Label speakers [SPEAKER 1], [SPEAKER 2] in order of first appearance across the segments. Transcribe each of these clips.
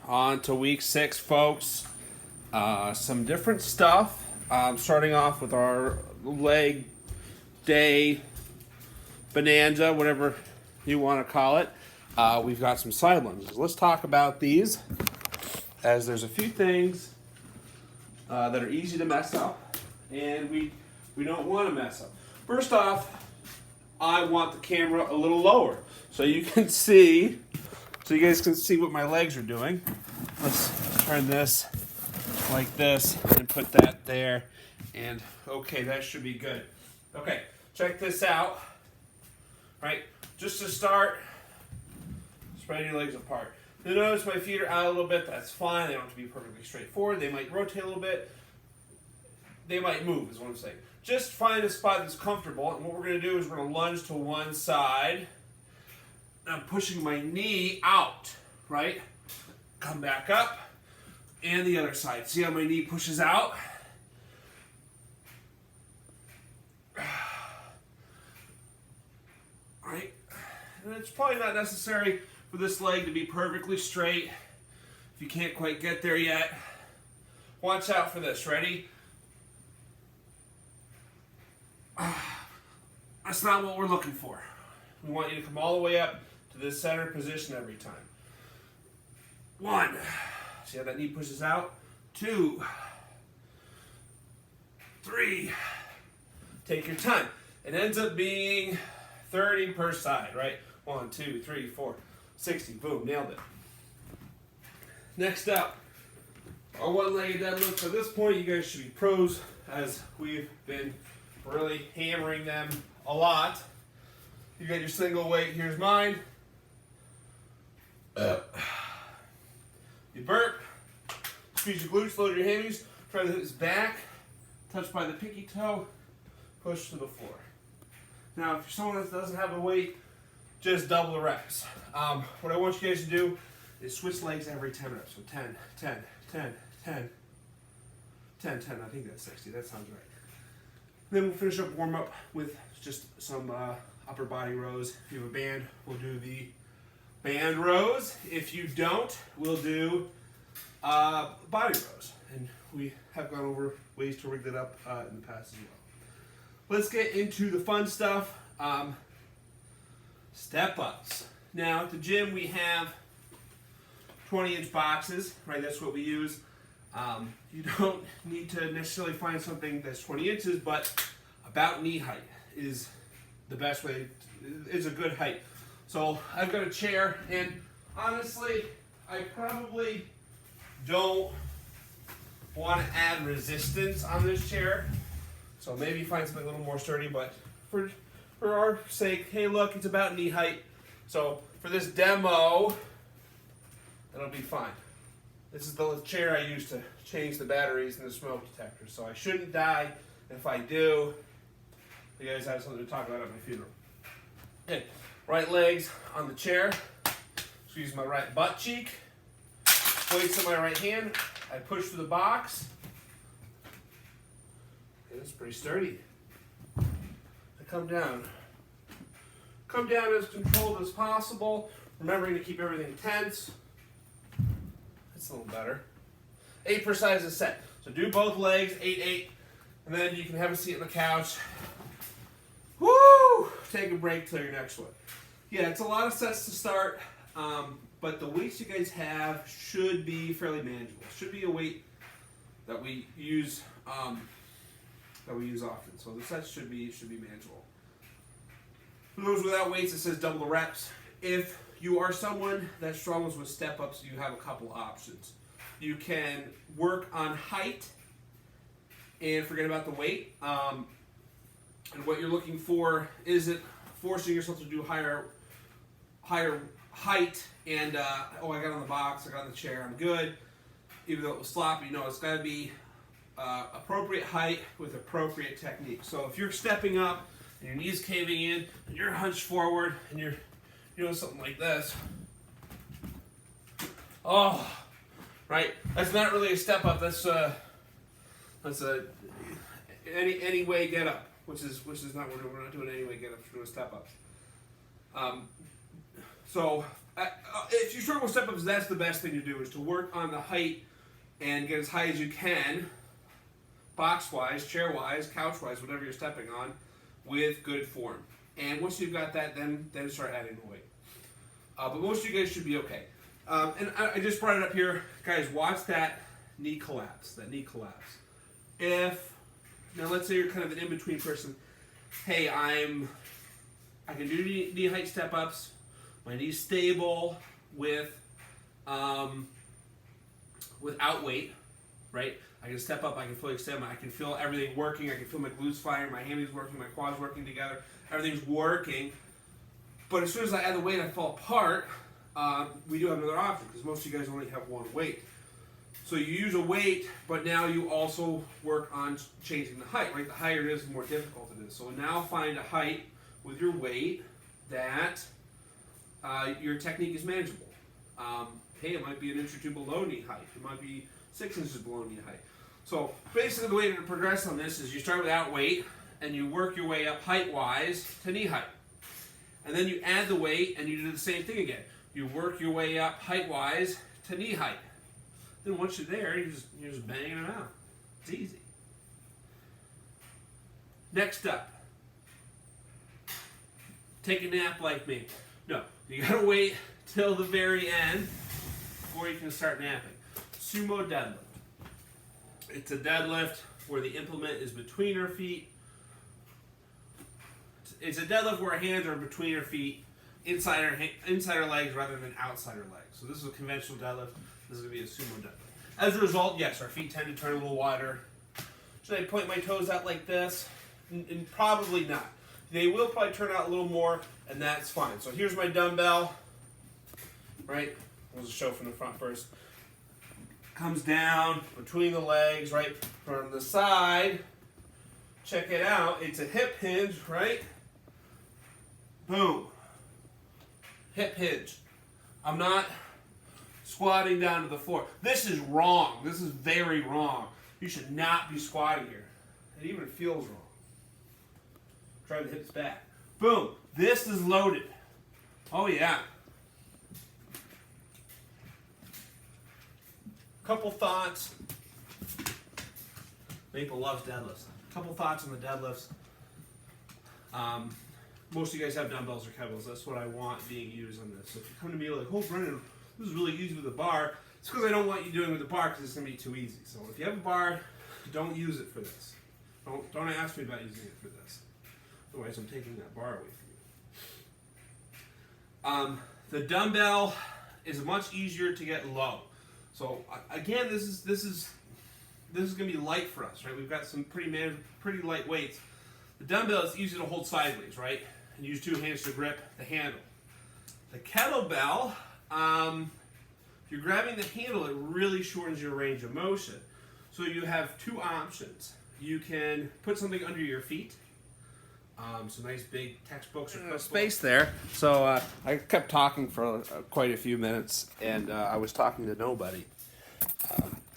[SPEAKER 1] On to week 6, folks. Some different stuff. Starting off with our leg day bonanza, whatever you want to call it. We've got some side lunges. Let's talk about these, as there's a few things that are easy to mess up, and we don't want to mess up. First off, I want the camera a little lower so you can see, so you guys can see what my legs are doing. Let's turn this like this and put that there, and okay, that should be good. Okay, check this out. Right, just to start, spread your legs apart. You'll notice my feet are out a little bit. That's fine. They don't have to be perfectly straightforward. They might rotate a little bit. They might move, is what I'm saying. Just find a spot that's comfortable, and what we're going to do is we're going to lunge to one side. I'm pushing my knee out, right? Come back up, and the other side. See how my knee pushes out? Right? And it's probably not necessary for this leg to be perfectly straight. If you can't quite get there yet, watch out for this. Ready? That's not what we're looking for. We want you to come all the way up to this center position every time. 1. See how that knee pushes out? 2. 3. Take your time. It ends up being 30 per side, right? 1, 2, 3, 4, 60. Boom, nailed it. Next up, our one-legged deadlifts. At this point, you guys should be pros, as we've been really hammering them a lot. You got your single weight. Here's mine. You burp. Squeeze your glutes, load your hammies. Try the hips back. Touch by the pinky toe. Push to the floor. Now, if you're someone that doesn't have a weight, just double the reps. What I want you guys to do is switch legs every 10 reps. So 10, 10, 10, 10, 10, 10. I think that's 60. That sounds right. Then we'll finish up warm up with just some upper body rows. If you have a band, we'll do the band rows. If you don't, we'll do body rows. And we have gone over ways to rig that up in the past as well. Let's get into the fun stuff. Step ups. Now at the gym we have 20-inch boxes, right? That's what we use. You don't need to necessarily find something that's 20 inches, but about knee height is the best way, is a good height. So I've got a chair, and honestly, I probably don't want to add resistance on this chair. So maybe find something a little more sturdy, but for our sake, hey look, it's about knee height. So for this demo, it'll be fine. This is the chair I use to change the batteries in the smoke detector, so I shouldn't die. If I do, you guys have something to talk about at my funeral. Okay, right legs on the chair. Squeeze my right butt cheek. Weights in my right hand. I push through the box. Okay, that's pretty sturdy. I come down. Come down as controlled as possible, remembering to keep everything tense. That's a little better. 8 per side is a set. So do both legs, 8, 8, and then you can have a seat on the couch. Woo! Take a break till your next one. Yeah, it's a lot of sets to start, but the weights you guys have should be fairly manageable. Should be a weight that we use often. So the sets should be manageable. For those without weights, it says double the reps. If you are someone that struggles with step-ups, you have a couple options. You can work on height and forget about the weight. And what you're looking for isn't forcing yourself to do higher height and, oh, I got on the box, I got on the chair, I'm good. Even though it was sloppy, no, it's got to be appropriate height with appropriate technique. So if you're stepping up and your knees caving in and you're hunched forward and you're doing something like this, oh, right, that's not really a step up. That's a any way get up, which is not what we're not doing any way get ups. We're doing step ups. So if you struggle with step-ups, that's the best thing to do, is to work on the height and get as high as you can, box-wise, chair-wise, couch-wise, whatever you're stepping on, with good form. And once you've got that, then start adding the weight. But most of you guys should be okay. And I just brought it up here. Guys, watch that knee collapse, Now let's say you're kind of an in-between person. Hey, I can do knee height step-ups. My knee's stable without weight, right? I can step up, I can fully extend, I can feel everything working, I can feel my glutes firing, my hammies working, my quads working together, everything's working. But as soon as I add the weight, I fall apart. We do have another option, because most of you guys only have one weight. So you use a weight, but now you also work on changing the height, right? The higher it is, the more difficult it is. So now find a height with your weight that your technique is manageable. Hey, it might be an inch or two below knee height. It might be 6 inches below knee height. So basically the way to progress on this is you start without weight and you work your way up height-wise to knee height. And then you add the weight and you do the same thing again. You work your way up height-wise to knee height. Then once you're there, you're just banging them out. It's easy. Next up, take a nap like me. No, you gotta wait till the very end before you can start napping. Sumo deadlift. It's a deadlift where the implement is between our feet. It's a deadlift where our hands are between our feet, inside our legs rather than outside our legs. So this is a conventional deadlift. This is going to be a sumo deadlift. As a result, yes, our feet tend to turn a little wider. Should I point my toes out like this? And probably not. They will probably turn out a little more, and that's fine. So here's my dumbbell, right? We'll just show from the front first. Comes down between the legs, right? From the side, check it out. It's a hip hinge, right? Boom. Hip hinge. I'm not squatting down to the floor. This is wrong. This is very wrong. You should not be squatting here. It even feels wrong. Try the hips back. Boom. This is loaded. Oh yeah. Couple thoughts. Maple loves deadlifts. Couple thoughts on the deadlifts. Most of you guys have dumbbells or kettlebells. That's what I want being used on this. So if you come to me like, oh, Brennan, this is really easy with a bar, it's because I don't want you doing it with a bar because it's going to be too easy. So if you have a bar, don't use it for this. Don't ask me about using it for this. Otherwise, I'm taking that bar away from you. The dumbbell is much easier to get low. So again, this is going to be light for us, right? We've got some pretty light weights. The dumbbell is easy to hold sideways, right? And use two hands to grip the handle. The kettlebell, if you're grabbing the handle, it really shortens your range of motion. So you have two options. You can put something under your feet. Some nice big textbooks or space there. So I kept talking for quite a few minutes, and I was talking to nobody.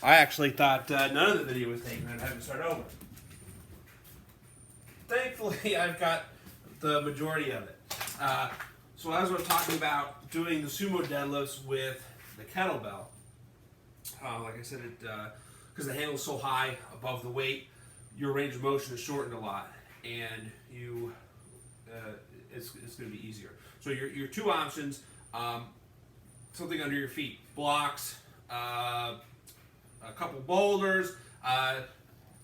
[SPEAKER 1] I actually thought none of the video was taken and I had to start over. Thankfully, I've got the majority of it. So as we're talking about doing the sumo deadlifts with the kettlebell, like I said, because the handle is so high above the weight, your range of motion is shortened a lot, and it's going to be easier. So your two options: something under your feet, blocks, a couple boulders,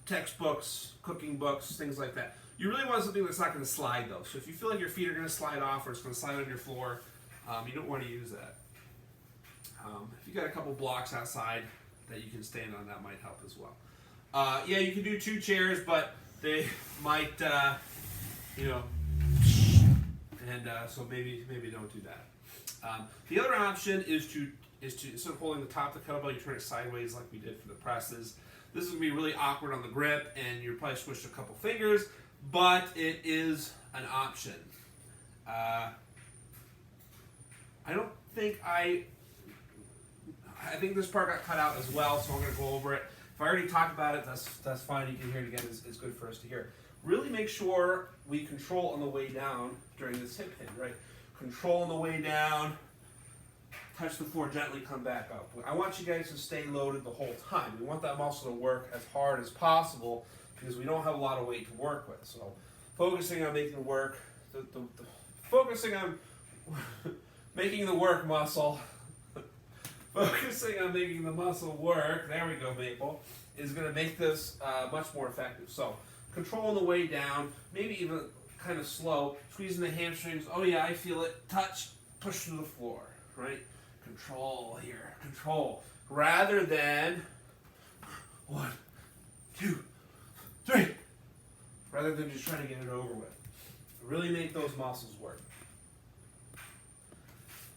[SPEAKER 1] textbooks, cooking books, things like that. You really want something that's not going to slide though. So if you feel like your feet are going to slide off or it's going to slide on your floor, you don't want to use that. If you got a couple blocks outside that you can stand on, that might help as well. Yeah, you can do two chairs, but they might, and so maybe don't do that. The other option is to instead of holding the top of the kettlebell, you turn it sideways like we did for the presses. This is going to be really awkward on the grip, and you're probably switched a couple fingers, but it is an option. I think this part got cut out as well, so I'm going to go over it. If I already talked about it, that's fine. You can hear it again. It's good for us to hear. Really make sure we control on the way down during this hip hinge, right? Control on the way down. touch the floor gently, come back up. I want you guys to stay loaded the whole time. We want that muscle to work as hard as possible because we don't have a lot of weight to work with. So focusing on making the work, focusing on making the work muscle, focusing on making the muscle work, there we go, Maple, is going to make this much more effective. So controlling the way down, maybe even kind of slow, squeezing the hamstrings. Oh yeah, I feel it. Touch, push through the floor, right? Control here, control. Rather than 1, 2, 3. Rather than just trying to get it over with. Really make those muscles work.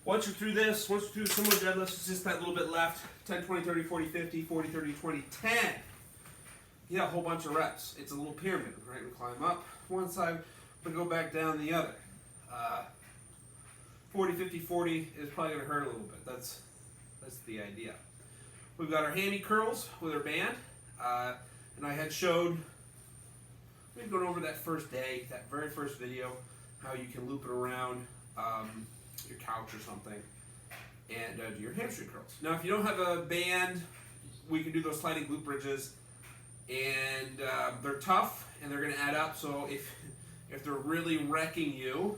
[SPEAKER 1] Once you're through this, once you're through sumo deadlifts, it's just that little bit left. 10, 20, 30, 40, 50, 40, 30, 20, 10. You got a whole bunch of reps. It's a little pyramid, right? We climb up one side, we go back down the other. 40, 50, 40 is probably going to hurt a little bit. That's the idea. We've got our hammy curls with our band. And I had showed, we've gone over that first day, that very first video, how you can loop it around your couch or something and do your hamstring curls. Now, if you don't have a band, we can do those sliding glute bridges, and they're tough and they're going to add up. So if they're really wrecking you,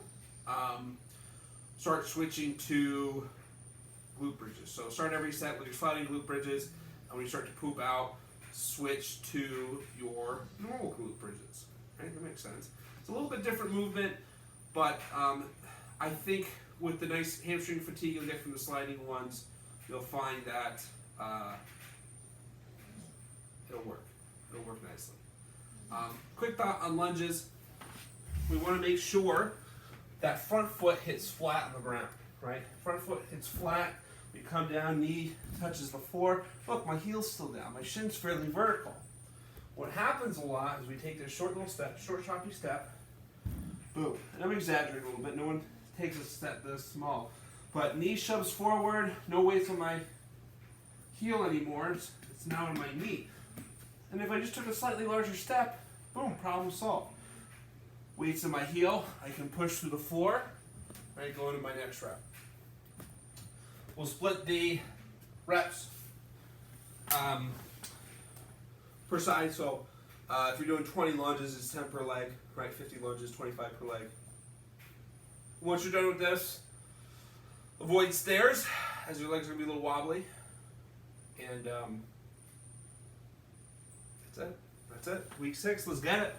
[SPEAKER 1] start switching to glute bridges. So start every set with your sliding glute bridges, and when you start to poop out, switch to your normal glute bridges. Right? That makes sense. It's a little bit different movement, but I think with the nice hamstring fatigue you'll get from the sliding ones, you'll find that it'll work. It'll work nicely. Quick thought on lunges. We want to make sure that front foot hits flat on the ground, right? Front foot hits flat. We come down, knee touches the floor. Look, my heel's still down. My shin's fairly vertical. What happens a lot is we take this short little step, short choppy step, boom. And I'm exaggerating a little bit. No one takes a step this small. But knee shoves forward, no weight on my heel anymore. It's now on my knee. And if I just took a slightly larger step, boom, problem solved. Weights in my heel, I can push through the floor, right, go into my next rep. We'll split the reps per side. So if you're doing 20 lunges, it's 10 per leg, right? 50 lunges, 25 per leg. Once you're done with this, avoid stairs, as your legs are going to be a little wobbly. And that's it. That's it. Week 6, let's get it.